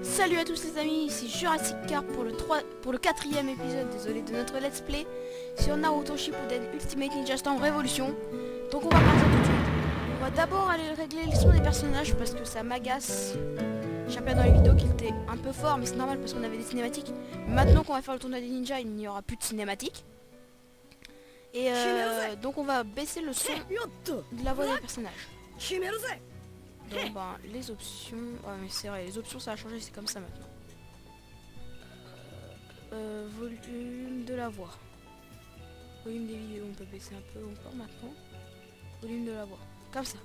Salut à tous les amis, ici Jurassic Car pour le quatrième épisode, désolé, de notre let's play sur Naruto Shippuden Ultimate Ninja Storm Revolution. Donc on va partir tout de suite. On va d'abord aller régler le son des personnages parce que ça m'agace. J'ai appris dans les vidéos qu'il était un peu fort, mais c'est normal parce qu'on avait des cinématiques. Maintenant qu'on va faire le tournoi des ninjas, il n'y aura plus de cinématiques. Et donc on va baisser le son de la voix des personnages. Donc ben les options, ouais mais c'est vrai, les options ça a changé, c'est comme ça maintenant. Volume de la voix. Volume des vidéos, on peut baisser un peu encore maintenant. Volume de la voix, comme ça.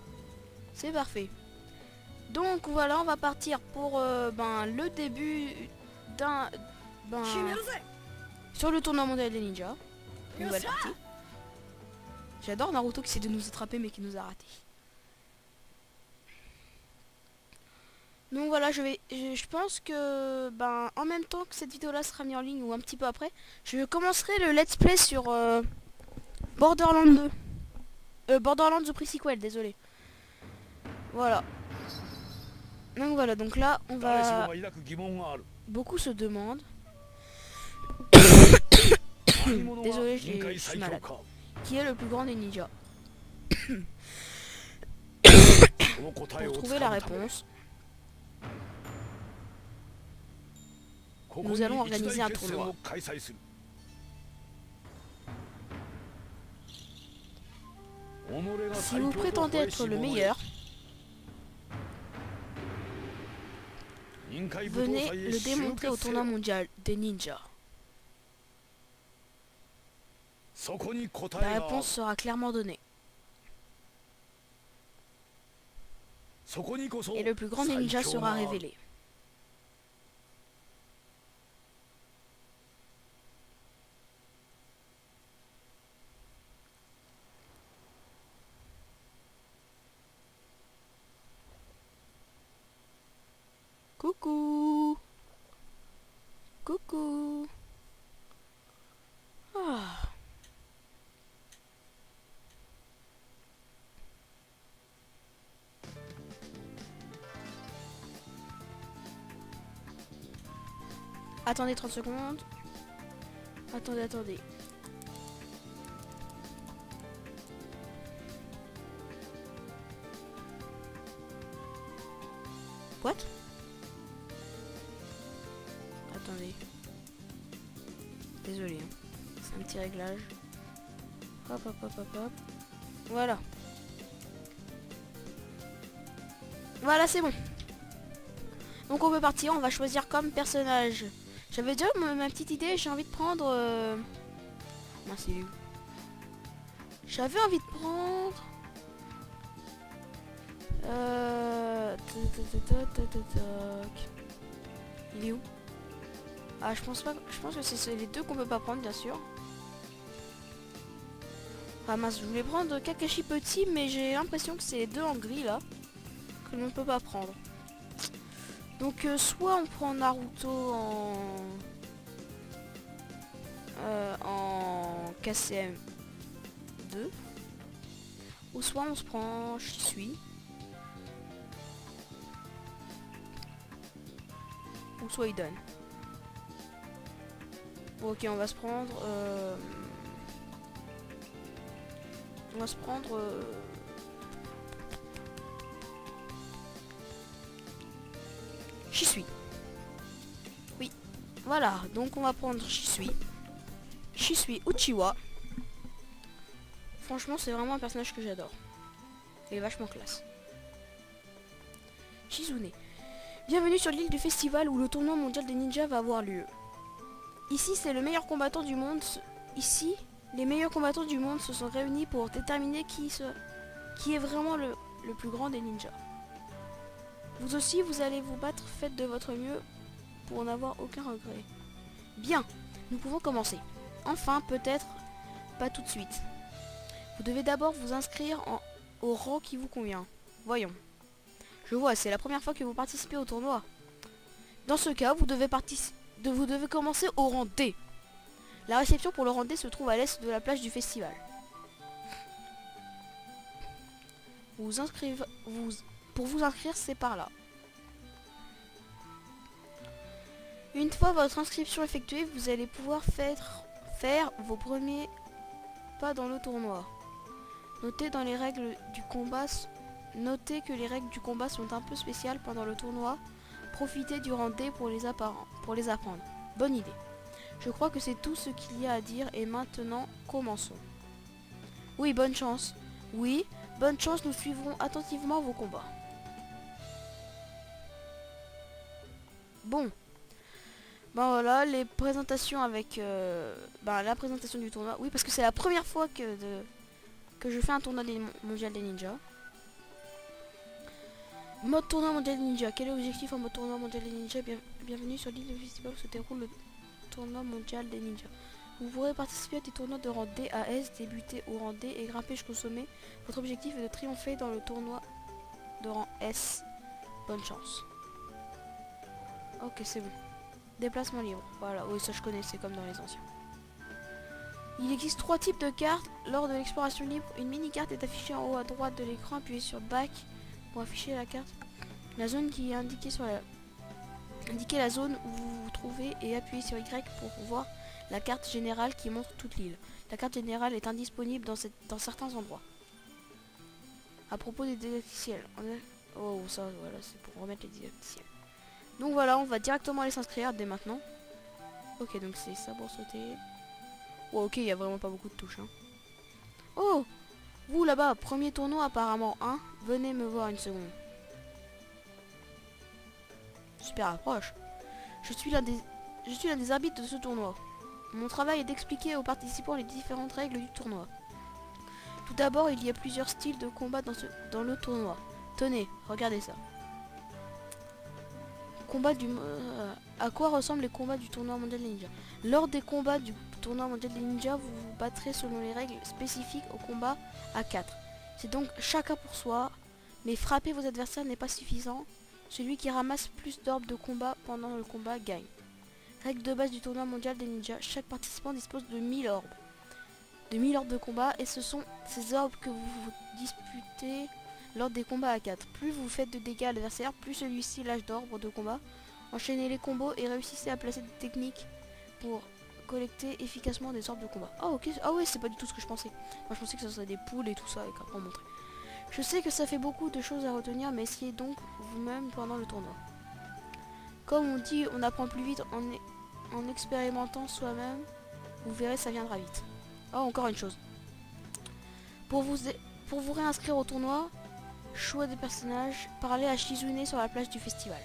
C'est parfait. Donc voilà, on va partir pour le début d'un sur le tournoi mondial des ninjas. Nouvelle partie. J'adore Naruto qui essaie de nous attraper mais qui nous a raté. Donc voilà, je pense que en même temps que cette vidéo là sera mise en ligne ou un petit peu après, je commencerai le let's play sur Borderlands 2. Borderlands The Pre-Sequel, désolé. Voilà. Donc voilà, donc là on va... Beaucoup se demandent. Désolé, je suis malade. Qui est le plus grand des ninjas? Pour trouver la réponse, nous allons organiser un tournoi. Si vous prétendez être le meilleur, venez le démontrer au tournoi mondial des ninjas. La réponse sera clairement donnée. Et le plus grand des ninjas sera révélé. Coucou. Coucou. Ah. Attendez 30 secondes. Attendez. What? Attendez. Désolé. Hein. C'est un petit réglage. Hop. Voilà. Voilà, c'est bon. Donc on peut partir, on va choisir comme personnage. J'avais déjà ma petite idée, j'ai envie de prendre... Mince, il est où? J'avais envie de prendre... Il est où? Ah, je pense que c'est les deux qu'on peut pas prendre, bien sûr. Ah mince, je voulais prendre Kakashi petit, mais j'ai l'impression que c'est les deux en gris, là, que l'on ne peut pas prendre. Donc soit on prend Naruto en KCM 2, ou soit on se prend Shisui, ou soit Idon. Bon, ok, on va se prendre Shisui. Oui, voilà, donc on va prendre Shisui Uchiwa. Franchement, c'est vraiment un personnage que j'adore. Il est vachement classe. Shizune. Bienvenue sur l'île du festival où le tournoi mondial des ninjas va avoir lieu. Ici, c'est le meilleur combattant du monde. Ici, les meilleurs combattants du monde se sont réunis pour déterminer qui est vraiment le plus grand des ninjas. Vous aussi, vous allez vous battre, faites de votre mieux pour n'avoir aucun regret. Bien, nous pouvons commencer. Enfin, peut-être pas tout de suite. Vous devez d'abord vous inscrire au rang qui vous convient. Voyons. Je vois, c'est la première fois que vous participez au tournoi. Dans ce cas, vous devez commencer au rang D. La réception pour le rendez se trouve à l'est de la plage du festival. Vous inscrivez, pour vous inscrire, c'est par là. Une fois votre inscription effectuée, vous allez pouvoir faire vos premiers pas dans le tournoi. Notez que les règles du combat sont un peu spéciales pendant le tournoi. Profitez du rendez pour les apprendre. Bonne idée. Je crois que c'est tout ce qu'il y a à dire et maintenant commençons. Oui, bonne chance. Oui, bonne chance, nous suivrons attentivement vos combats. Bon. Ben voilà, les présentations avec la présentation du tournoi. Oui, parce que c'est la première fois que je fais un tournoi mondial des ninjas. Mode tournoi mondial des ninjas. Quel est l'objectif en mode tournoi mondial des ninjas? Bienvenue sur l'île de festival où se déroule le tournoi mondial des ninjas. Vous pourrez participer à des tournois de rang D à S, débuter au rang D et grimper jusqu'au sommet. Votre objectif est de triompher dans le tournoi de rang S. Bonne chance. Ok, c'est bon. Déplacement libre. Voilà, oui, ça je connais, c'est comme dans les anciens. Il existe 3 types de cartes. Lors de l'exploration libre, une mini-carte est affichée en haut à droite de l'écran. Appuyez sur Back pour afficher la carte. La zone qui est indiquée sur indiquez la zone où vous vous trouvez et appuyez sur Y pour voir la carte générale qui montre toute l'île. La carte générale est indisponible dans certains endroits. À propos des didacticiels. Oh, ça, voilà, c'est pour remettre les didacticiels. Donc voilà, on va directement aller s'inscrire dès maintenant. Ok, donc c'est ça pour sauter. Oh, ok, il n'y a vraiment pas beaucoup de touches. Hein. Oh, vous là-bas, premier tournoi apparemment 1. Venez me voir une seconde. Super approche. Je suis l'un des arbitres de ce tournoi. Mon travail est d'expliquer aux participants les différentes règles du tournoi. Tout d'abord, il y a plusieurs styles de combat dans le tournoi. Tenez, regardez ça. À quoi ressemblent les combats du tournoi mondial des ninjas? Lors des combats du tournoi mondial des ninjas, vous vous battrez selon les règles spécifiques au combat à 4. C'est donc chacun pour soi, mais frapper vos adversaires n'est pas suffisant. Celui qui ramasse plus d'orbes de combat pendant le combat gagne. Règle de base du tournoi mondial des ninjas, chaque participant dispose de 1000 orbes. De 1000 orbes de combat et ce sont ces orbes que vous disputez lors des combats à 4. Plus vous faites de dégâts à l'adversaire, plus celui-ci lâche d'orbes de combat. Enchaînez les combos et réussissez à placer des techniques pour collecter efficacement des orbes de combat. Ah ok, ah ouais, c'est pas du tout ce que je pensais. Moi je pensais que ça serait des poules et tout ça et qu'après on montrait. Je sais que ça fait beaucoup de choses à retenir, mais essayez donc vous-même pendant le tournoi. Comme on dit, on apprend plus vite en expérimentant soi-même. Vous verrez, ça viendra vite. Oh, encore une chose. Pour vous réinscrire au tournoi, choix des personnages, parlez à Shizune sur la plage du festival.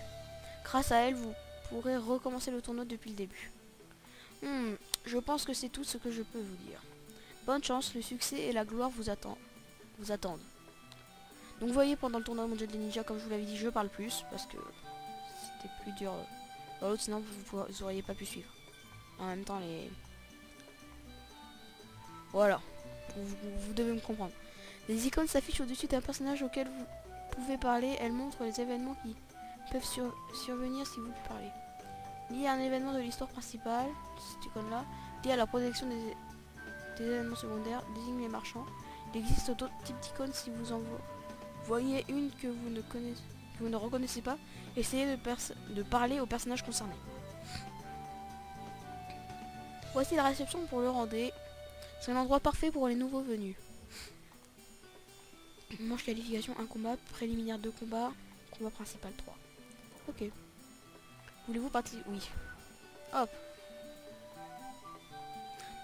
Grâce à elle, vous pourrez recommencer le tournoi depuis le début. Je pense que c'est tout ce que je peux vous dire. Bonne chance, le succès et la gloire vous attendent. Donc vous voyez, pendant le tournoi mondial des ninjas, comme je vous l'avais dit, je parle plus parce que c'était plus dur dans l'autre, sinon vous auriez pas pu suivre. En même temps, voilà, vous devez me comprendre. Les icônes s'affichent au-dessus d'un personnage auquel vous pouvez parler. Elles montrent les événements qui peuvent survenir si vous parlez. Lié à un événement de l'histoire principale, cette icône-là, lié à la protection des événements secondaires, désigne les marchands. Il existe d'autres types d'icônes. Si vous en voyez une que vous ne reconnaissez pas, essayez de parler au personnage concerné. Voici la réception pour le rendez. C'est un endroit parfait pour les nouveaux venus. Manche qualification 1 combat, préliminaire 2 combats, combat principal 3. Ok. Voulez-vous participer? Oui. Hop.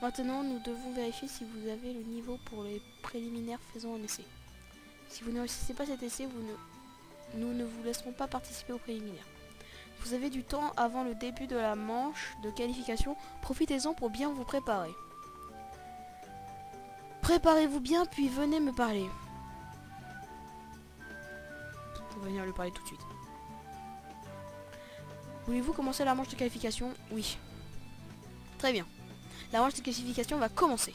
Maintenant, nous devons vérifier si vous avez le niveau pour les préliminaires. Faisons un essai. Si vous ne réussissez pas cet essai, nous ne vous laisserons pas participer aux préliminaires. Vous avez du temps avant le début de la manche de qualification. Profitez-en pour bien vous préparer. Préparez-vous bien, puis venez me parler. Pour venir lui parler tout de suite. Voulez-vous commencer la manche de qualification? Oui. Très bien. La manche de qualification va commencer.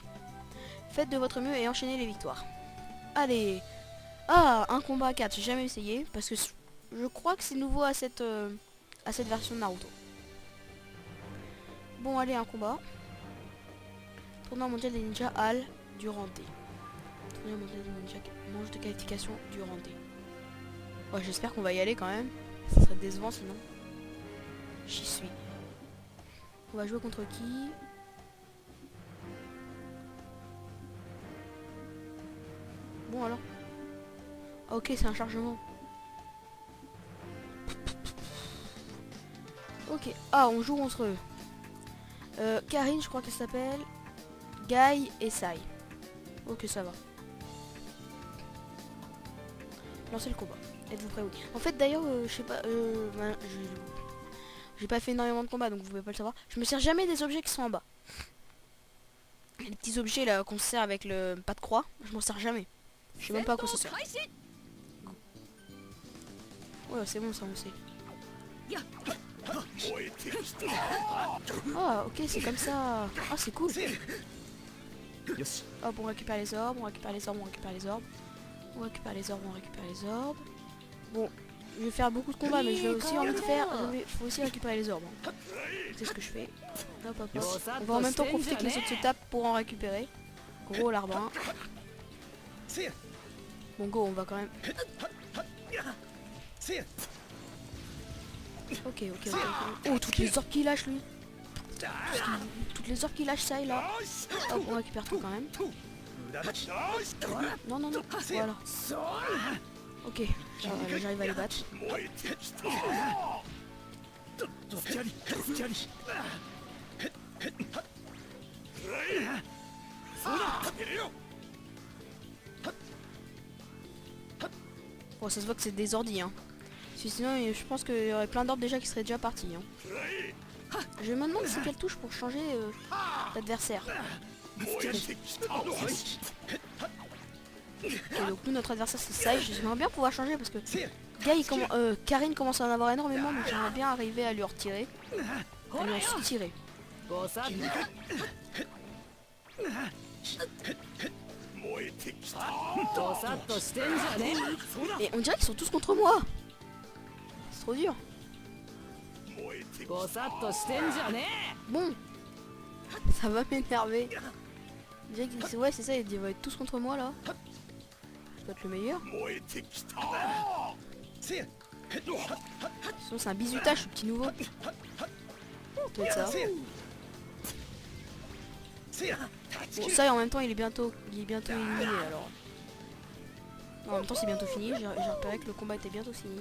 Faites de votre mieux et enchaînez les victoires. Allez. Ah, un combat à 4, j'ai jamais essayé. Parce que je crois que c'est nouveau à cette version de Naruto. Bon, allez, un combat. Tournoi mondial des ninjas Hall du Randé. Tournoi mondial des ninjas, manche de qualification du Randé. Ouais, j'espère qu'on va y aller quand même. Ça serait décevant sinon. J'y suis. On va jouer contre qui? Bon alors. Ah, ok, c'est un chargement. Ok. Ah, on joue contre eux. Karine, je crois qu'elle s'appelle. Guy et Sai. Ok, ça va. Lancez le combat. Êtes-vous prêts? Oui. En fait, d'ailleurs, je sais pas. J'ai pas fait énormément de combats, donc vous pouvez pas le savoir. Je me sers jamais des objets qui sont en bas. Les petits objets là qu'on se sert avec le pas de croix, je m'en sers jamais. Je sais même pas à quoi ça sert. Ouais, c'est bon, ça on sait. Ah, ok, c'est comme ça. Ah, c'est cool. Hop, on récupère les orbes, on récupère les orbes, on récupère les orbes. On récupère les orbes, on récupère les orbes. Bon, je vais faire beaucoup de combats, mais je vais aussi envie de faire. Faut aussi récupérer les orbes. Hein. C'est ce que je fais. Hop, hop, hop. On va en même temps profiter que les autres se tapent pour en récupérer. Gros l'arbre. Bon, go, on va quand même. Ok. Oh, toutes les orbes qu'il lâche lui. Toutes les orbes qu'il lâche, ça et là. Hop, on récupère tout quand même. Non. Voilà. Ok, j'arrive à les battre. Bon, ça se voit que c'est des ordis, hein. Sinon, je pense qu'il y aurait plein d'orbes déjà qui seraient déjà partis. Hein. Je me demande c'est quelle touche pour changer d'adversaire. Ok, donc nous, notre adversaire c'est Sai. J'aimerais bien pouvoir changer parce que Karine commence à en avoir énormément, donc j'aimerais bien arriver à lui en retirer. À lui en soutirer. Et on dirait qu'ils sont tous contre moi. C'est trop dur. Bon, ça va m'énerver. On dirait qu'ils ouais, c'est ça, ils vont être tous contre moi là. Je dois être le meilleur. Sinon c'est un bisutage ce petit nouveau. Ça doit être ça. Bon, ça et en même temps il est bientôt éliminé alors. Non, en même temps c'est bientôt fini, j'ai repéré que le combat était bientôt fini.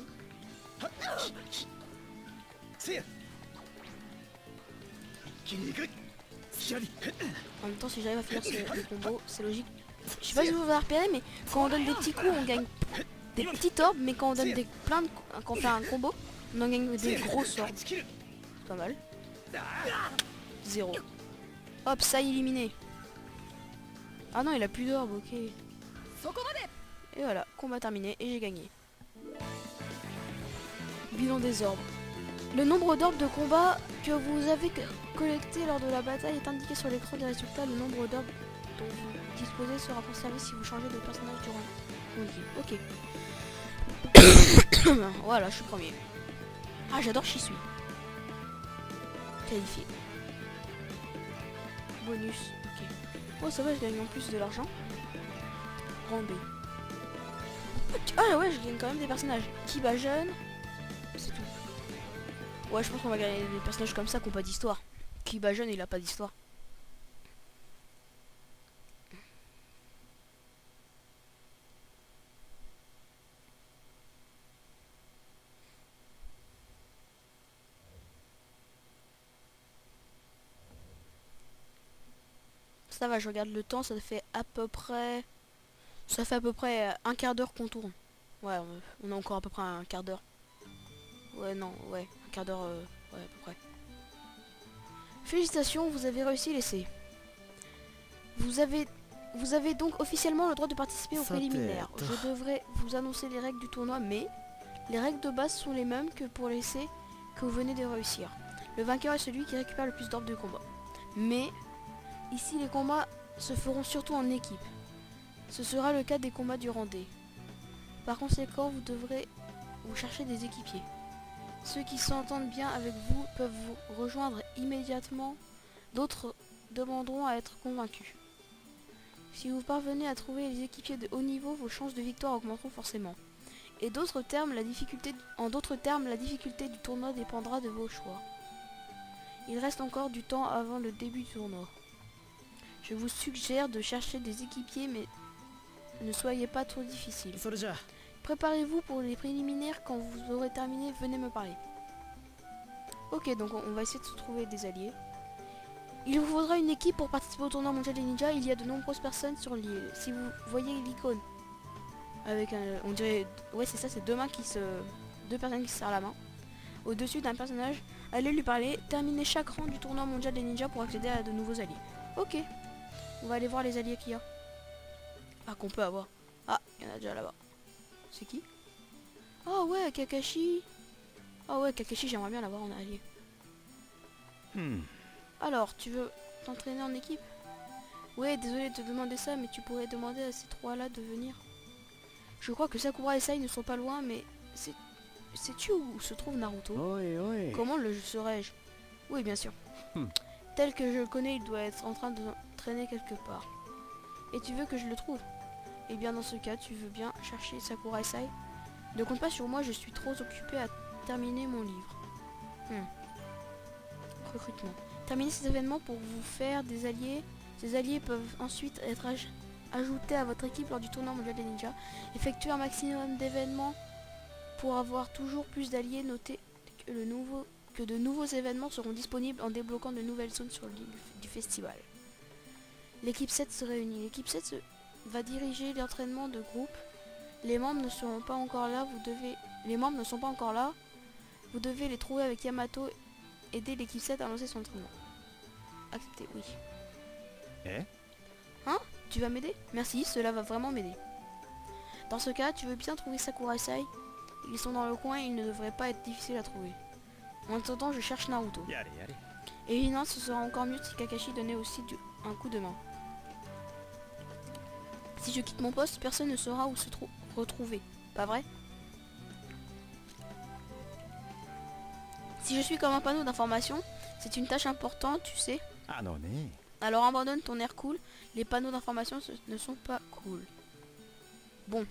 En même temps si j'arrive à finir le combo, c'est logique. Je sais pas si vous avez repéré, mais quand on donne des petits coups on gagne des petits orbes, mais quand on donne quand on fait un combo, on en gagne des gros orbes. C'est pas mal. 0. Hop, ça éliminé. Ah non, il a plus d'orbes, ok. Et voilà, combat terminé et j'ai gagné. Bilan des orbes. Le nombre d'orbes de combat que vous avez collecté lors de la bataille est indiqué sur l'écran des résultats. Le nombre d'orbes dont vous disposez sera conservé si vous changez de personnage durant. Ok. Voilà, je suis premier. Ah, j'adore Shisui. Qualifié. Bonus, ok. Oh, ça va, je gagne en plus de l'argent. Rang B. Ah ouais, je gagne quand même des personnages. Kiba jeune. C'est tout. Ouais, je pense qu'on va gagner des personnages comme ça qui n'ont pas d'histoire. Kiba jeune, il a pas d'histoire. Ça va, je regarde le temps, ça fait à peu près... Ça fait à peu près un quart d'heure qu'on tourne. Ouais, on a encore à peu près un quart d'heure. Ouais, non, ouais, un quart d'heure, ouais, à peu près. Félicitations, vous avez réussi l'essai. Vous avez donc officiellement le droit de participer au préliminaire. Je devrais vous annoncer les règles du tournoi, mais les règles de base sont les mêmes que pour l'essai que vous venez de réussir. Le vainqueur est celui qui récupère le plus d'orbes de combat. Mais, ici les combats se feront surtout en équipe. Ce sera le cas des combats du Randé. Par conséquent, vous devrez vous chercher des équipiers. Ceux qui s'entendent bien avec vous peuvent vous rejoindre immédiatement. D'autres demanderont à être convaincus. Si vous parvenez à trouver les équipiers de haut niveau, vos chances de victoire augmenteront forcément. Et en d'autres termes, la difficulté du tournoi dépendra de vos choix. Il reste encore du temps avant le début du tournoi. Je vous suggère de chercher des équipiers, mais ne soyez pas trop difficile. Préparez-vous pour les préliminaires. Quand vous aurez terminé, venez me parler. Ok, donc on va essayer de se trouver des alliés. Il vous faudra une équipe pour participer au tournoi mondial des ninjas. Il y a de nombreuses personnes sur l'île. Si vous voyez l'icône avec un, on dirait, ouais c'est ça, c'est deux personnes qui se serrent la main au-dessus d'un personnage, allez lui parler. Terminez chaque rang du tournoi mondial des ninjas pour accéder à de nouveaux alliés. Ok, on va aller voir les alliés qu'il y a. Ah, qu'on peut avoir. Ah, il y en a déjà là-bas. C'est qui? Ah ouais, Kakashi. Ah ouais, Kakashi, j'aimerais bien l'avoir en allié. Alors, tu veux t'entraîner en équipe? Ouais, désolé de te demander ça, mais tu pourrais demander à ces trois-là de venir. Je crois que Sakura et Sai ne sont pas loin, mais sais-tu où se trouve Naruto? Comment le saurais-je? Oui, bien sûr. Tel que je le connais, il doit être en train de traîner quelque part. Et tu veux que je le trouve? Eh bien, dans ce cas, tu veux bien chercher Sakura et Sai? Ne compte pas sur moi, je suis trop occupé à terminer mon livre. Recrutement. Terminez ces événements pour vous faire des alliés. Ces alliés peuvent ensuite être ajoutés à votre équipe lors du tournoi mondial des ninjas. Effectuez un maximum d'événements pour avoir toujours plus d'alliés. Notez que de nouveaux événements seront disponibles en débloquant de nouvelles zones sur l'île du festival. L'équipe 7 se réunit. L'équipe 7 va diriger l'entraînement de groupe. Les membres ne sont pas encore là. Vous devez les trouver avec Yamato. Aider l'équipe 7 à lancer son entraînement. Accepter, oui. Hein? Tu vas m'aider? Merci, cela va vraiment m'aider. Dans ce cas, tu veux bien trouver Sakura et Sai? Ils sont dans le coin et ils ne devraient pas être difficiles à trouver. En attendant, je cherche Naruto. Évidemment, ce sera encore mieux si Kakashi donnait aussi un coup de main. Si je quitte mon poste, personne ne saura où se retrouver. Pas vrai? Si je suis comme un panneau d'information, c'est une tâche importante, tu sais. Alors abandonne ton air cool. Les panneaux d'information ne sont pas cool. Bon.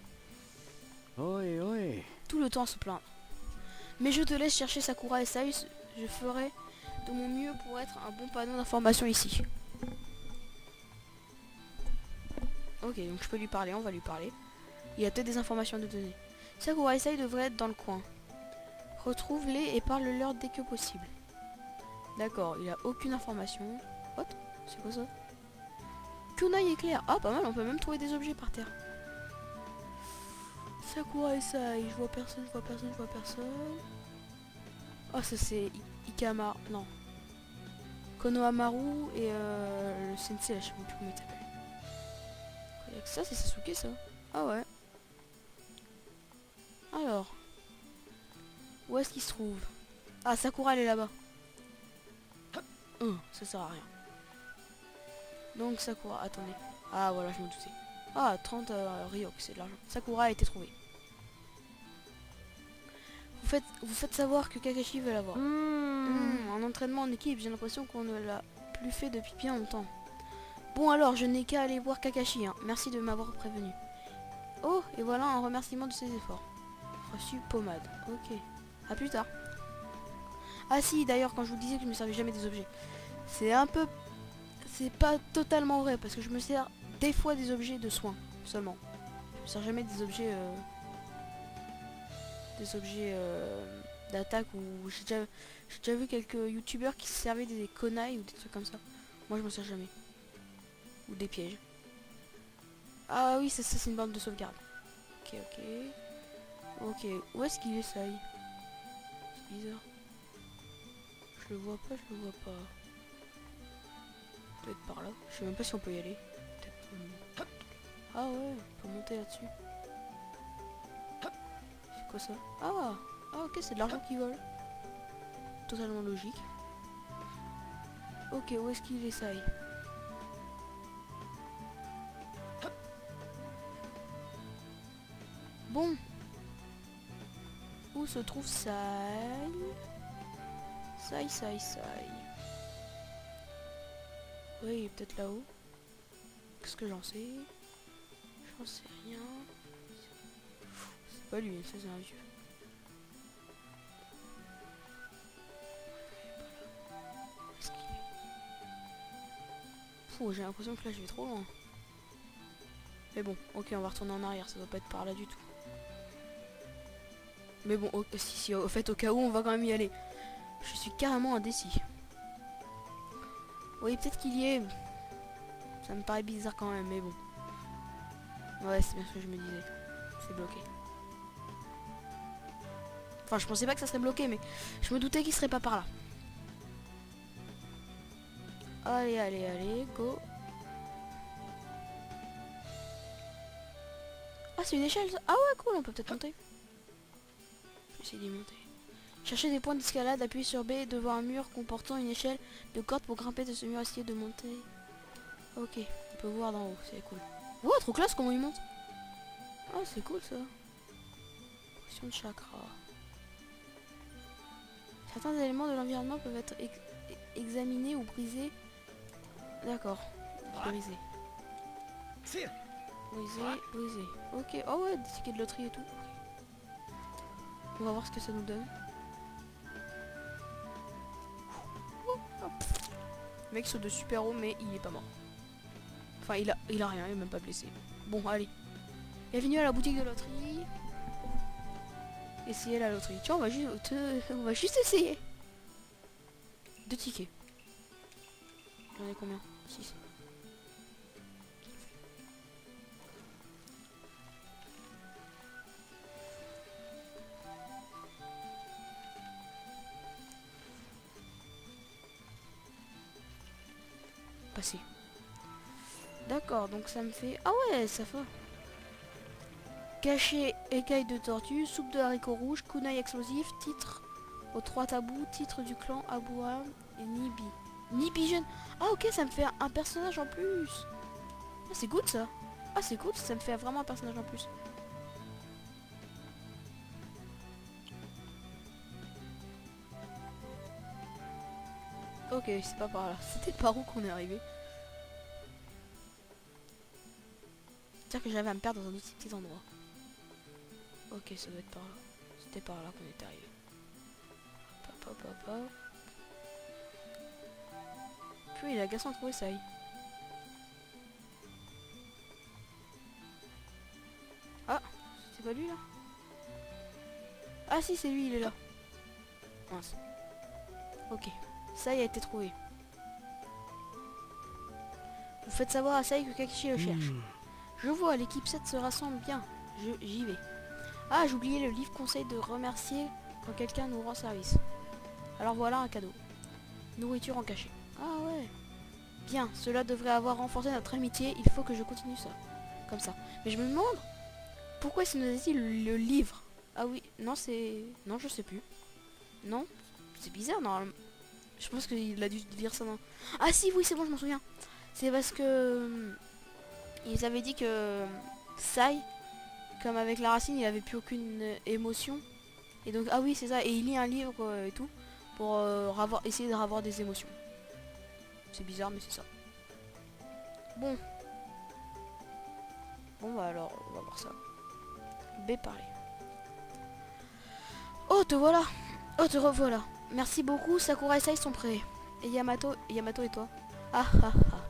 Tout le temps à se plaindre. Mais je te laisse chercher Sakura et Sai. Je ferai de mon mieux pour être un bon panneau d'information ici. Ok, donc je peux lui parler, on va lui parler. Il y a peut-être des informations à nous donner. Sakura et Sai devraient être dans le coin. Retrouve-les et parle-leur dès que possible. D'accord, il a aucune information. What? C'est quoi ça? Kunai éclair. Ah, pas mal, on peut même trouver des objets par terre. Sakura et Sai, je vois personne. Oh, ça c'est Ikama. Non. Konohamaru et le sensei, là, je sais plus comment il s'appelle. Il y a que ça, c'est Sasuke ça. Ah ouais. Alors. Où est-ce qu'il se trouve? Ah, Sakura elle est là-bas. Ça sert à rien. Donc Sakura, attendez. Ah voilà, je me doutais. Ah, 30 Ryok, c'est de l'argent. Sakura a été trouvée. Vous faites savoir que Kakashi veut l'avoir. Un entraînement en équipe, j'ai l'impression qu'on ne l'a plus fait depuis bien longtemps. Bon alors, je n'ai qu'à aller voir Kakashi. Merci de m'avoir prévenu. Oh, et voilà un remerciement de ses efforts. Reçu pommade. Ok. À plus tard. Ah si, d'ailleurs, quand je vous disais que je me servais jamais des objets, c'est pas totalement vrai, parce que je me sers des fois des objets de soins, seulement. Je me sers jamais des objets... d'attaque, ou j'ai déjà vu quelques youtubeurs qui se servaient des kunai ou des trucs comme ça. Moi je m'en sers jamais. Ou des pièges. Ah oui, ça c'est une bande de sauvegarde. Ok, où est-ce qu'il est, ça? C'est bizarre. Je le vois pas. Peut-être par là. Je sais même pas si on peut y aller. Ah ouais, on peut monter là-dessus. C'est quoi ça? Ah ok, c'est de l'argent qui vole. Totalement logique. Ok, où est-ce qu'il est, Sai? Bon. Où se trouve Sai? Sai. Oui, il est peut-être là-haut. Qu'est-ce que j'en sais? J'en sais rien. C'est pas lui, ça c'est un vieux. Est-ce qu'il est? Fou, j'ai l'impression que là je vais trop loin. Mais bon, ok, on va retourner en arrière, ça doit pas être par là du tout. Mais bon, si, au fait, au cas où, on va quand même y aller. Je suis carrément indécis. Oui, peut-être qu'il y est. Ça me paraît bizarre quand même, mais bon. Ouais, c'est bien ce que je me disais. C'est bloqué. Enfin, je pensais pas que ça serait bloqué, mais je me doutais qu'il serait pas par là. Allez, allez, allez, go. Ah, c'est une échelle ça. Ah ouais, cool, on peut peut-être monter. Je vais essayer d'y monter. Cherchez des points d'escalade, appuyez sur B devant un mur comportant une échelle de corde pour grimper de ce mur, essayer de monter. Ok, on peut voir d'en haut, c'est cool. Oh, trop classe comment il monte. Ah, c'est cool ça. Potion de chakra. Certains éléments de l'environnement peuvent être examinés ou brisés. D'accord, brisés. Brisé, brisé. Ok, oh ouais, des tickets de loterie et tout. On va voir ce que ça nous donne. Le mec saute de super haut, mais il est pas mort. Enfin, il a rien, il est même pas blessé. Bon, allez. Bienvenue à la boutique de loterie. Essayez la loterie. Tiens, on va juste essayer. 2 tickets. J'en ai combien? 6. Passé. D'accord, donc ça me fait... Ah ouais, ça fait... Cachet, écaille de tortue, soupe de haricots rouges, kunai explosif, titre aux 3 tabous, titre du clan Abouam et Nibi. Nibi jeune. Ah ok, ça me fait un personnage en plus. Ah c'est good ça. Ah c'est cool, ça me fait vraiment un personnage en plus. Ok, c'est pas par là. C'était par où qu'on est arrivé. C'est-à-dire que j'avais à me perdre dans un autre petit endroit. Ok, ça doit être par là. C'était par là qu'on est arrivé. Hop, hop, hop, hop. Puis il est agaçant de trouver ça. Ah, c'est pas lui là? Ah si, c'est lui, il est là. Mince. Ok, ça y a été trouvé. Vous faites savoir à Sai que Kakishi le cherche. Je vois, l'équipe 7 se rassemble bien. J'y vais. Ah, j'ai oublié le livre conseil de remercier quand quelqu'un nous rend service. Alors voilà un cadeau. Nourriture en cachet. Ah ouais. Bien, cela devrait avoir renforcé notre amitié. Il faut que je continue ça. Comme ça. Mais je me demande, pourquoi est-ce qu'il nous a dit le livre? Ah oui, non c'est... Non, je sais plus. Non, c'est bizarre normalement. Je pense qu'il a dû lire ça dans... Ah si, oui, c'est bon, je m'en souviens. C'est parce que... ils avaient dit que... Sai, comme avec la racine, il avait plus aucune émotion. Et donc, ah oui, c'est ça. Et il lit un livre et tout. Pour essayer de avoir des émotions. C'est bizarre, mais c'est ça. Bon. Bon, bah alors, on va voir ça. B parler. Oh, te voilà. Oh, te revoilà. Merci beaucoup, Sakura et Sai sont prêts. Et Yamato et toi? Ah ah ah.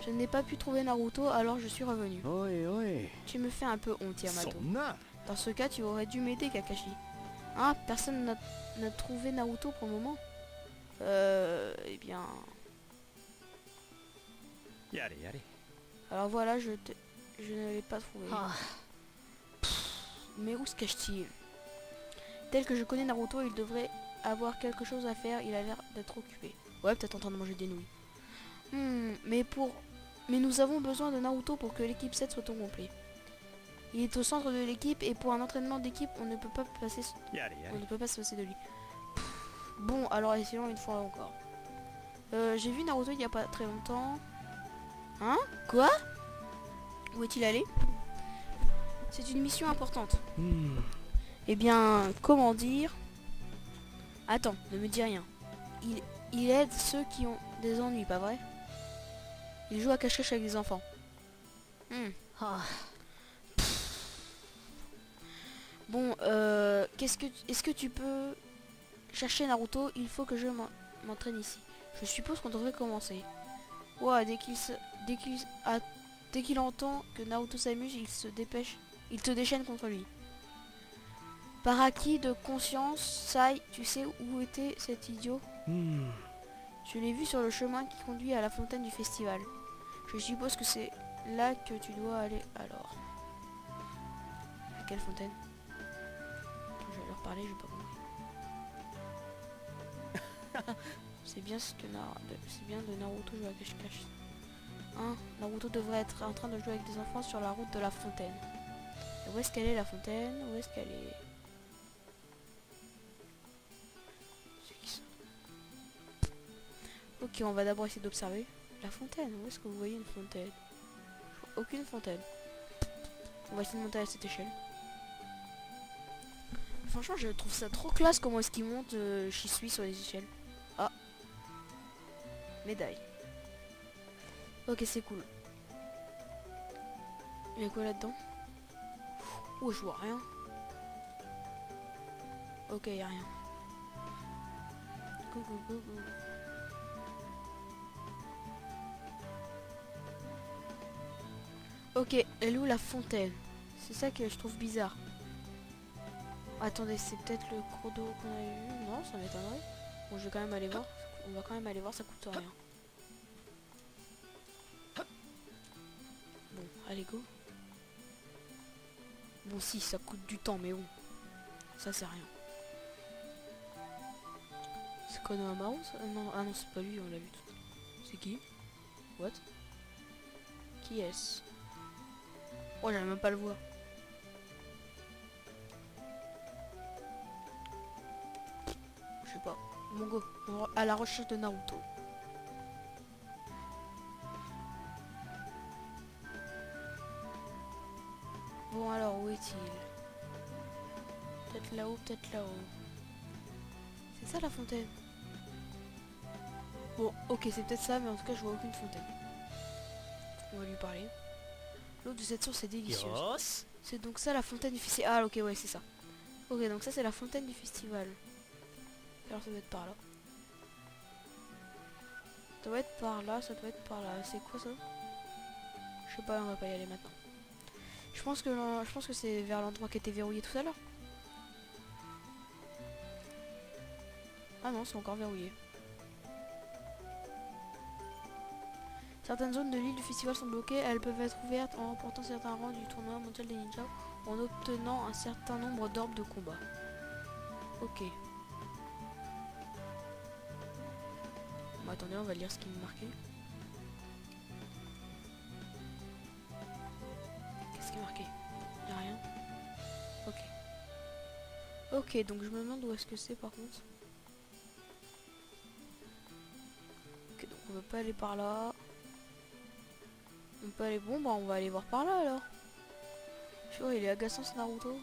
Je n'ai pas pu trouver Naruto, alors je suis revenu. Tu me fais un peu honte, Yamato. Dans ce cas, tu aurais dû m'aider, Kakashi. Hein, personne n'a trouvé Naruto pour le moment. Eh bien... Alors voilà, je ne l'ai pas trouvé. Mais où se cache-t-il? Tel que je connais Naruto, il devrait avoir quelque chose à faire. Il a l'air d'être occupé. Ouais, peut-être en train de manger des nouilles. Mais nous avons besoin de Naruto pour que l'équipe 7 soit au complet. Il est au centre de l'équipe et pour un entraînement d'équipe, on ne peut pas se passer de lui. Bon, alors essayons une fois encore. J'ai vu Naruto il n'y a pas très longtemps. Hein? Quoi? Où est-il allé? C'est une mission importante. Eh bien, comment dire? Attends, ne me dis rien. Il aide ceux qui ont des ennuis, pas vrai? Il joue à cache-cache avec des enfants. Ah, Bon, est-ce que tu peux chercher Naruto? Il faut que je m'entraîne ici. Je suppose qu'on devrait commencer. Ouah, dès qu'il entend que Naruto s'amuse, il se dépêche. Il te déchaîne contre lui. Par acquis de conscience, Sai, tu sais où était cet idiot? Je l'ai vu sur le chemin qui conduit à la fontaine du festival. Je suppose que c'est là que tu dois aller alors. À quelle fontaine? Attends, je vais leur parler, je vais pas compris. C'est bien c'est bien de Naruto jouer à cache-cache. Hein, Naruto devrait être en train de jouer avec des enfants sur la route de la fontaine. Et où est-ce qu'elle est la fontaine? Où est-ce qu'elle est? C'est qui ça? Ok, on va d'abord essayer d'observer la fontaine. Où est-ce que vous voyez une fontaine? Aucune fontaine. On va essayer de monter à cette échelle. Franchement, je trouve ça trop classe comment est-ce qu'il monte Shisui sur les échelles. Ah, médaille. Ok, c'est cool. Il y a quoi là-dedans? Oh, je vois rien. Ok, il y a rien. Go, go, go, go. Ok, elle est où la fontaine? C'est ça que je trouve bizarre. Attendez, c'est peut-être le cours d'eau qu'on a eu? Non, ça m'étonnerait. Bon, je vais quand même aller voir. On va quand même aller voir, ça coûte rien. Bon, allez, go. Bon, si, ça coûte du temps, mais bon. Ça, c'est rien. C'est Konohamaru, ça? Non, ah non, c'est pas lui, on l'a vu tout. C'est qui? What? Qui est-ce? Oh, j'arrive même pas à le voir. Je sais pas. Bon, go. À la recherche de Naruto. Bon, alors, où est-il? Peut-être là-haut, peut-être là-haut. C'est ça la fontaine? Bon, ok, c'est peut-être ça, mais en tout cas, je vois aucune fontaine. On va lui parler. L'eau de cette source est délicieuse. C'est donc ça la fontaine du festival. Ah, ok, ouais, c'est ça. Ok, donc ça, c'est la fontaine du festival. Alors, ça doit être par là. Ça doit être par là, ça doit être par là. C'est quoi ça? Je sais pas, on va pas y aller maintenant. Je pense que c'est vers l'endroit qui était verrouillé tout à l'heure. Ah non, c'est encore verrouillé. Certaines zones de l'île du festival sont bloquées, elles peuvent être ouvertes en remportant certains rangs du tournoi mondial des ninjas ou en obtenant un certain nombre d'orbes de combat. Ok. Bon, attendez, on va lire ce qui est marqué. Qu'est-ce qui est marqué? Y'a rien. Ok. Ok, donc je me demande où est-ce que c'est par contre. Ok, donc on peut pas aller par là. On peut aller... Bon, bah on va aller voir par là alors. Tu vois, il est agaçant ce Naruto.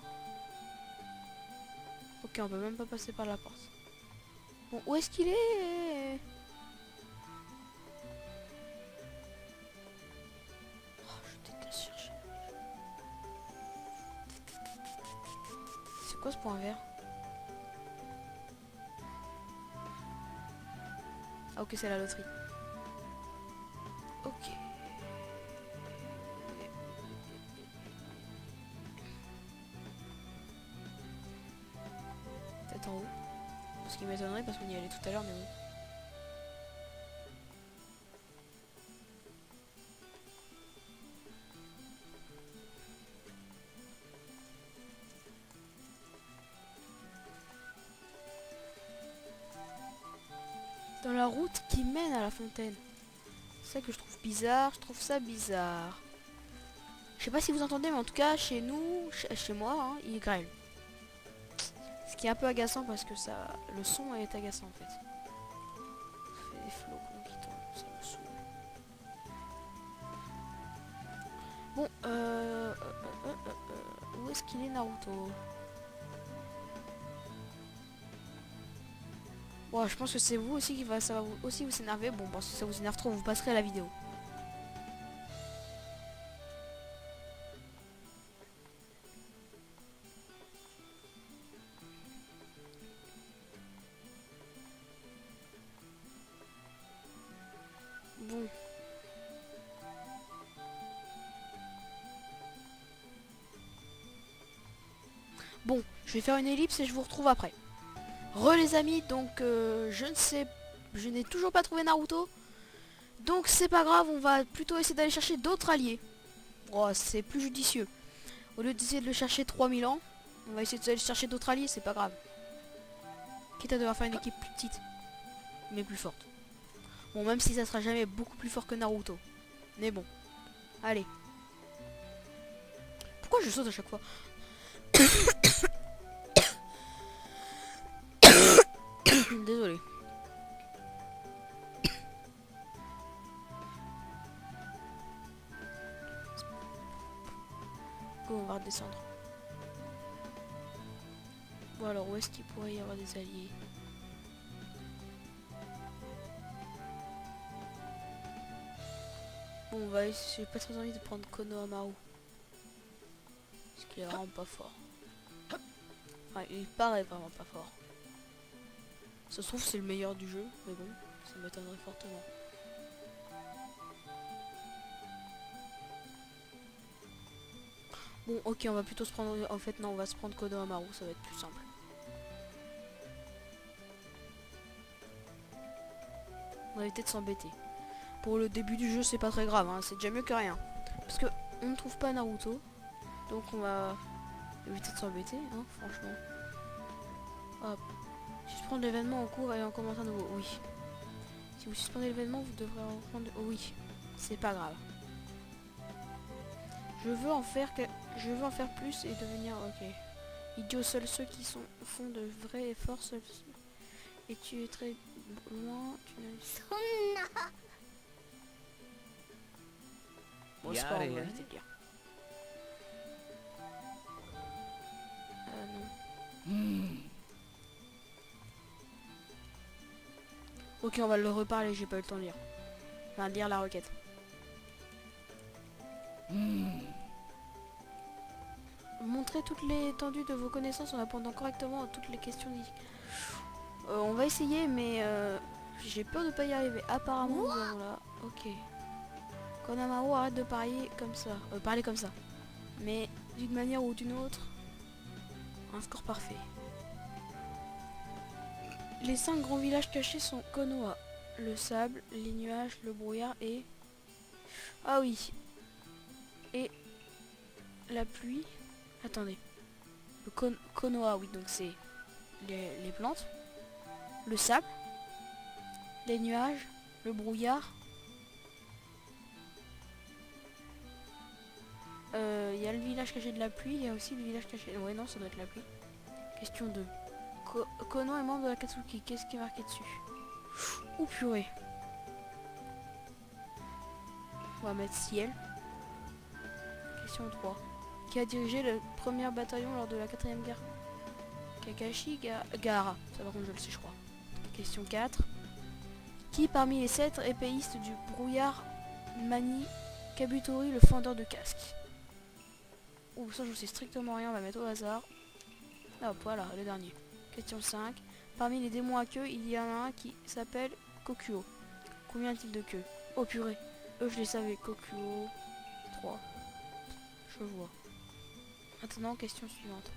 Ok, on peut même pas passer par la porte. Bon, où est-ce qu'il est? Oh, je déteste chercher. C'est quoi ce point vert? Ah ok, c'est la loterie. Ok. Peut-être en haut. Ce qui m'étonnerait parce qu'on y allait tout à l'heure, mais bon. Dans la route qui mène à la fontaine. C'est ça que je trouve bizarre, je trouve ça bizarre. Je sais pas si vous entendez, mais en tout cas, chez nous, chez moi, hein, il grêle. Ce qui est un peu agaçant parce que ça, le son est agaçant en fait. Ça fait des flocons qui tombent, ça me saoule. Bon, où est-ce qu'il est Naruto? Bon, je pense que c'est vous aussi ça va aussi vous énerver. Bon, parce que ça vous énerve trop, vous passerez à la vidéo. Bon, je vais faire une ellipse et je vous retrouve après. Re les amis, donc je n'ai toujours pas trouvé Naruto. Donc c'est pas grave, on va plutôt essayer d'aller chercher d'autres alliés. Oh, c'est plus judicieux. Au lieu d'essayer de le chercher 3000 ans, on va essayer d'aller chercher d'autres alliés, c'est pas grave. Quitte à devoir faire une équipe plus petite, mais plus forte. Bon, même si ça sera jamais beaucoup plus fort que Naruto. Mais bon. Allez. Pourquoi je saute à chaque fois? Désolé. Go, on va redescendre. Bon alors, où est-ce qu'il pourrait y avoir des alliés? Bon, on va essayer. J'ai pas très envie de prendre Konohamaru. Parce qu'il est vraiment pas fort. Enfin, il paraît vraiment pas fort. Ça se trouve c'est le meilleur du jeu, mais bon, ça m'étonnerait fortement. Bon, ok, on va plutôt se prendre... En fait, non, on va se prendre Konohamaru, ça va être plus simple. On va éviter de s'embêter. Pour le début du jeu, c'est pas très grave, hein, c'est déjà mieux que rien. Parce que on ne trouve pas Naruto, donc on va éviter de s'embêter, hein, franchement. Hop. Suspendre l'événement en cours et en commence à nouveau, oui. Si vous suspendez l'événement, vous devrez en prendre... Oh, oui, c'est pas grave. Je veux en faire plus et devenir... Ok. Idiot, seuls ceux qui font de vrais efforts, seuls... Et tu es très loin, tu n'as... Bon, c'est pas grave, on va éviter de lire. Non. Ok, on va le reparler, j'ai pas eu le temps de lire. Enfin, lire la requête. Montrez toute l'étendue de vos connaissances en répondant correctement à toutes les questions. On va essayer, mais j'ai peur de pas y arriver. Apparemment, nous avons là. Ok. Konohamaru, arrête de parler comme ça. Parler comme ça. Mais d'une manière ou d'une autre, un score parfait. Les 5 grands villages cachés sont Konoha, le sable, les nuages, le brouillard et... Ah oui. Et la pluie. Attendez. Le Konoha, oui, donc c'est les plantes. Le sable. Les nuages. Le brouillard. Il y a le village caché de la pluie. Il y a aussi le village caché... Ouais, non, ça doit être la pluie. Question 2. Kono est membre de la Katsuki. Qu'est-ce qui est marqué dessus? Oh purée. On va mettre ciel. Question 3. Qui a dirigé le premier bataillon lors de la 4ème guerre? Kakashi Gaara. Ça par contre je le sais je crois. Question 4. Qui parmi les 7 épéistes du brouillard manie Kabutori le fendeur de casque? Ouh, ça je sais strictement rien, on va mettre au hasard. Hop, voilà, le dernier. Question 5. Parmi les démons à queue, il y en a un qui s'appelle Kokuo. Combien a-t-il de queues? Oh purée. Eux, je les savais. Kokuo. 3. Je vois. Maintenant, question suivante.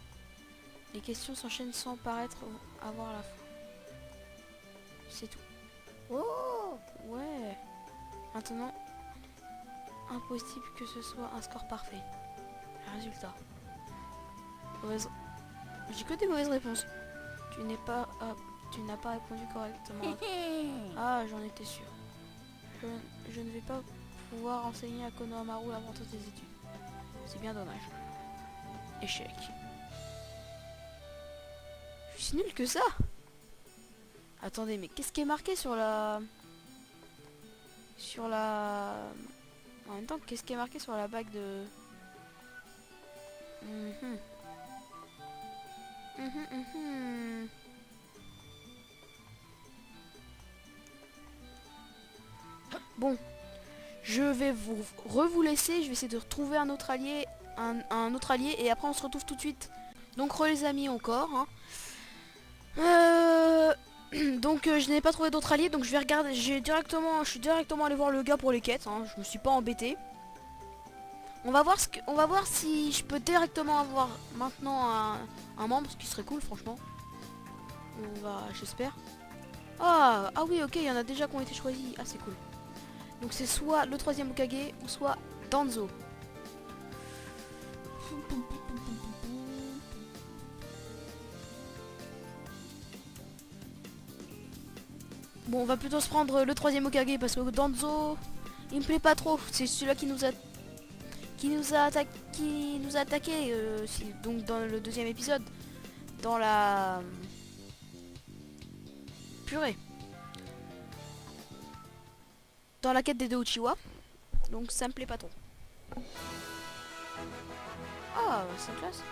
Les questions s'enchaînent sans paraître avoir la fin. C'est tout. Oh ouais. Maintenant, impossible que ce soit un score parfait. Résultat. J'ai que des mauvaises réponses. Tu n'as pas répondu correctement. Ah, j'en étais sûr. Je ne vais pas pouvoir enseigner à Konohamaru l'importance des études. C'est bien dommage. Échec. Je suis nul que ça. Attendez, mais qu'est-ce qui est marqué sur la... En même temps, qu'est-ce qui est marqué sur la bague de... Bon, je vais vous laisser, je vais essayer de retrouver un autre allié, un autre allié, et après on se retrouve tout de suite. Donc les amis encore. Hein. Donc je n'ai pas trouvé d'autres alliés, donc je vais regarder. Je suis directement allé voir le gars pour les quêtes. Hein, je me suis pas embêté. On va voir on va voir si je peux directement avoir maintenant un membre, ce qui serait cool franchement. On va, j'espère. Ah oui, ok, il y en a déjà qui ont été choisis. Ah, c'est cool. Donc c'est soit le troisième Hokage ou soit Danzo. Bon, on va plutôt se prendre le troisième Hokage parce que Danzo, il me plaît pas trop. C'est celui-là qui nous a attaqué donc dans le deuxième épisode, dans la purée, dans la quête des deux Uchiwa. Donc ça me plaît pas trop. Ah, c'est classe.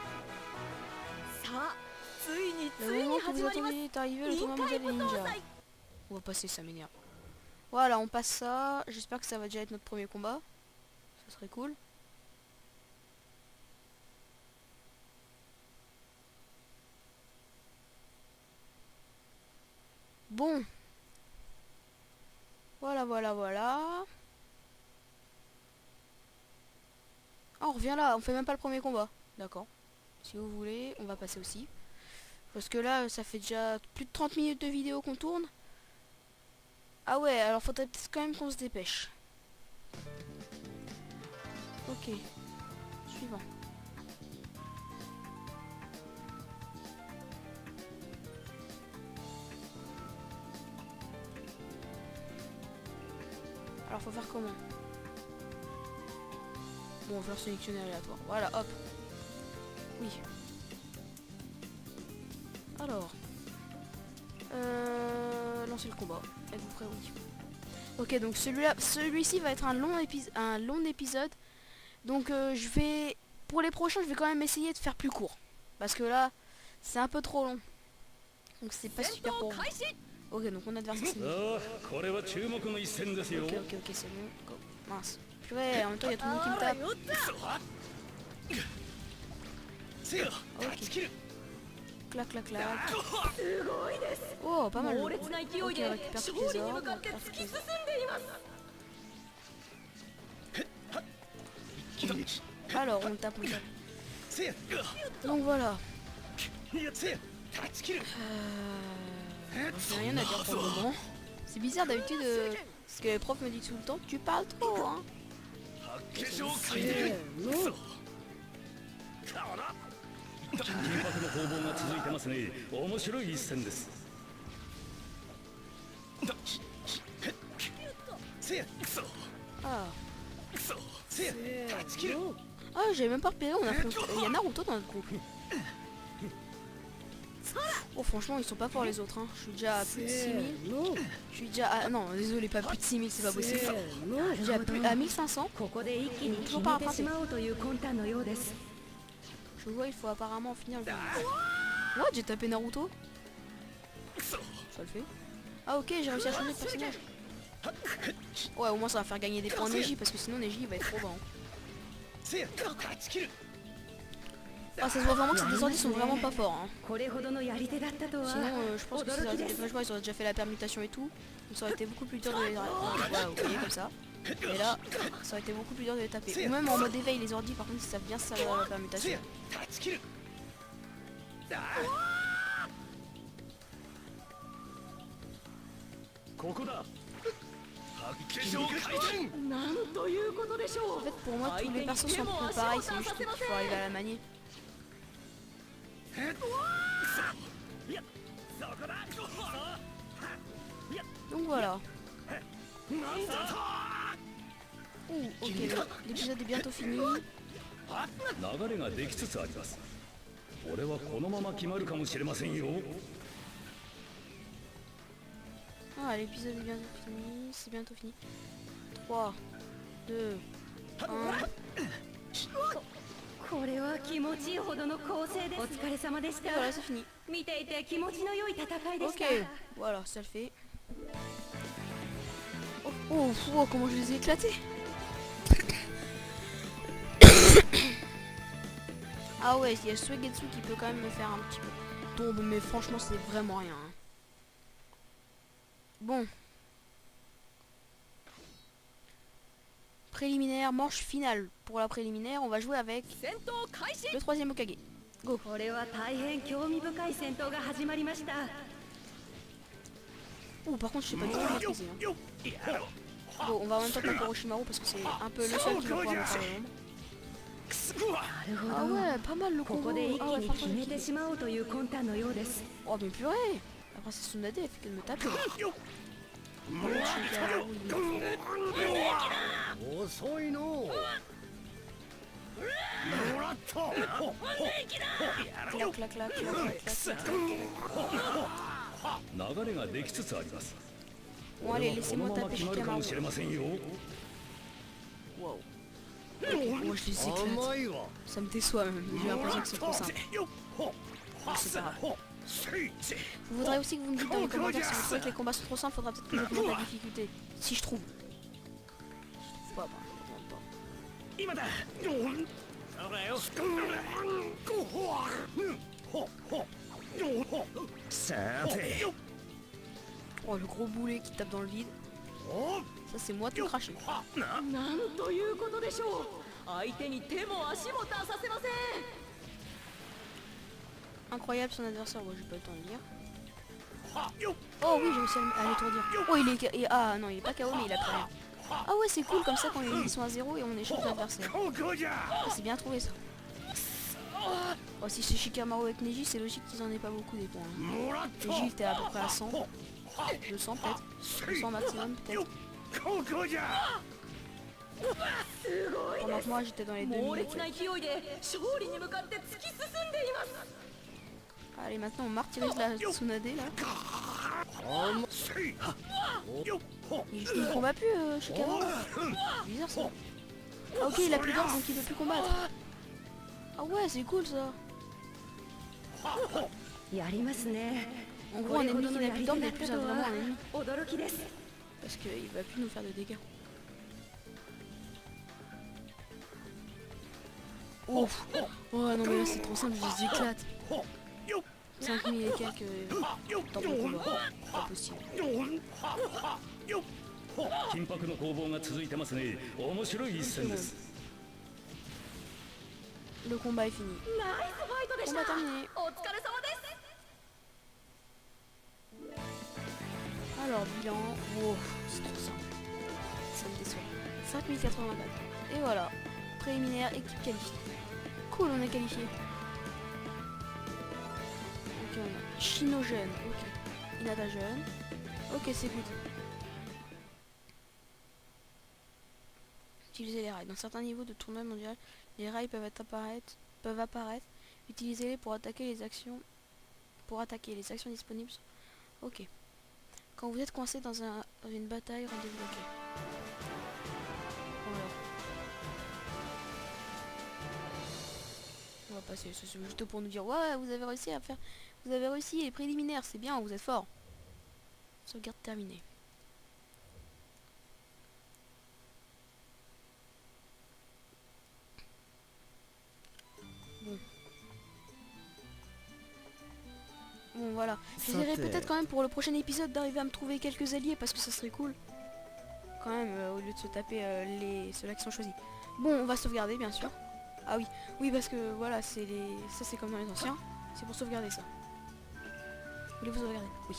Le moment que vous attendiez est arrivé, le tournoi mondial des ninjas. On va passer, ça m'énerve. Voilà, on passe ça. J'espère que ça va déjà être notre premier combat. Ça serait cool. Bon. Voilà. Ah, on revient là, on fait même pas le premier combat. D'accord. Si vous voulez, on va passer aussi. Parce que là, ça fait déjà plus de 30 minutes de vidéo qu'on tourne. Ah ouais, alors faudrait peut-être quand même qu'on se dépêche. Ok. Suivant. Alors faut faire comment? Bon, on va faire sélectionner aléatoire. Voilà, hop. Oui. Alors. Lancer le combat. Êtes-vous prêts? Oui. Ok, donc celui-ci va être un long épisode. Donc je vais... Pour les prochains, je vais quand même essayer de faire plus court. Parce que là, c'est un peu trop long. Donc c'est pas super pour vous. Ok, donc mon adversaire c'est lui. Ok, c'est bon. Go. Mince. Purée, en même temps, il y a tout le monde qui me tape. Ok. Clac. Oh, pas mal. Ok, on récupère toutes les ordres. Alors, on tape. Donc voilà. J'ai rien à dire pour le moment. C'est bizarre d'habitude, parce que le prof me dit tout le temps, tu parles trop, hein. Ah, j'avais même pas repéré, il y a Naruto dans notre groupe. Oh, franchement, ils sont pas forts les autres, hein. Je suis déjà à plus de 6000. Je suis déjà à... Non, désolé, pas plus de 6000, c'est pas possible. Je suis déjà à 1500. Ils n'ont toujours pas rattrapé. Je vois, il faut apparemment finir le jeu. What? J'ai tapé Naruto? Ça le fait. Ah ok, j'ai réussi à changer de personnage. Ouais, au moins ça va faire gagner des points Neji, parce que sinon Neji il va être trop bas. Ah, ça se voit vraiment que ces descendus sont vraiment pas forts, hein. Sinon je pense que ils auraient déjà fait la permutation et tout. Donc ça aurait été beaucoup plus dur de les... Voilà, vous voyez comme ça. Et là, ça aurait été beaucoup plus dur de les taper. Ou même en mode éveil, les ordis par contre, ils savent bien savoir la permutation. En fait, pour moi, tous les persos sont un peu pareils, c'est juste qu'il faut arriver à la manier. Donc voilà. Ok, l'épisode est bientôt fini. Ah, l'épisode est bientôt fini, c'est bientôt fini. 3, 2, 1. Voilà, c'est fini. Ok, voilà, ça le fait. Oh, comment je les ai éclatés. Ah ouais, il y a Suigetsu qui peut quand même me faire un petit peu tombe, mais franchement c'est vraiment rien. Hein. Bon. préliminaire, manche finale. Pour la préliminaire, on va jouer avec le troisième Hokage. Go. これは大変興味深い戦闘が始まりました。 Ouh, par contre, je sais pas du tout maîtriser. Hein. Bon, on va en même temps prendre pour Orochimaru parce que c'est un peu le seul qui va pouvoir me faire l'ombre. なるほ Ah ど。 ouais, pas mal le こ combo. こで一 Ah 気 ouais, に franchement, 決め j'ai て kiffé. しまおうという魂胆のようです Oh, mais purée. La princesse Tsunade, elle fait que de me taper. Par contre, Shikamaru, il- 遅いの Clac, clac, clac, clac, clac, clac, clac. 流れができつつあります Bon, allez, この laissez-moi まま taper 決まるか Shikamaru. もしれませんよ Wow. Ok, moi, je les éclate. 甘いわ Ça me déçoit même. J'ai l'impression que c'est trop simple. C'est pas grave. Je voudrais aussi que vous me dites dans les commentaires si vous trouvez que les combats sont trop simples, faudra peut-être que j'augmente la difficulté. Si je trouve. Je trouve pas, bah, je demande pas. 今ださて Oh, le gros boulet qui tape dans le vide. Ça, c'est moi tout craché. なんということでしょう。相手に手も足も出させません。 Incroyable son adversaire, moi j'ai pas le temps de le dire. Oh oui, j'ai réussi à l'étourdir. Oh, il est... Ah non, il est pas KO, mais il a plus rien. Ah ouais, c'est cool comme ça quand ils sont à 0 et on échappe l'adversaire. Ah, c'est bien trouvé ça. Oh, si c'est Shikamaru avec Neji, c'est logique qu'ils en aient pas beaucoup des points. Hein. Neji, il était à peu près à 100. 200 peut-être. 200 maximum peut-être. Pendant que moi j'étais dans les 2000. 猛烈な勢いで勝利に向かって突き進んでいます。 Allez, maintenant on martyrise la Tsunade là. Il combat plus Shikamaru. Bizarre ça. Ah ok, il a plus d'ordre donc il peut plus combattre. Ah ouais, c'est cool ça. やりますね。 En gros, un ennemi qui n'a plus d'ordre n'est plus vraiment un ennemi. 驚きです。 Parce qu'il va plus nous faire de dégâts. Ouf. Oh non mais là c'est trop simple, je les éclate. 5000 et quelques dans mon combat. Pas possible. 緊迫の攻防が続いてますね面白い一戦です Le combat est fini. ナイスファイトでした。 Combat terminé. お疲れ様です。 Alors bilan. Wow, c'est trop simple. Ça me déçoit. 5080 balles. Et voilà. Préliminaire, équipe qualifiée. Cool, on est qualifié. Ok, on a Shino jeune. Ok. Hinata jeune. Ok, c'est good. Utiliser les rails. Dans certains niveaux de tournoi mondial, les rails peuvent apparaître. Utilisez-les pour attaquer les actions. Disponibles. Ok. Quand vous êtes coincé dans une bataille, rendez-vous. Ok. Voilà. On va passer. C'est juste pour nous dire ouais, vous avez réussi à faire. Vous avez réussi les préliminaires, c'est bien, vous êtes fort. Sauvegarde terminée. Bon voilà, j'essaierai peut-être quand même pour le prochain épisode d'arriver à me trouver quelques alliés parce que ça serait cool. Quand même, au lieu de se taper ceux-là qui sont choisis. Bon, on va sauvegarder bien sûr. Ah oui, oui parce que voilà, ça c'est comme dans les anciens. C'est pour sauvegarder ça. Voulez-vous sauvegarder? Oui.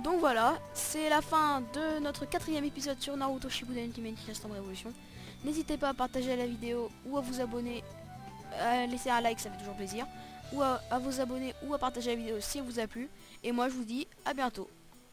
Donc voilà, c'est la fin de notre 4e épisode sur Naruto Shippuden Ultimate Ninja Storm Revolution. N'hésitez pas à partager la vidéo ou à vous abonner, à laisser un like, ça fait toujours plaisir. Ou à vous abonner ou à partager la vidéo si elle vous a plu. Et moi je vous dis à bientôt.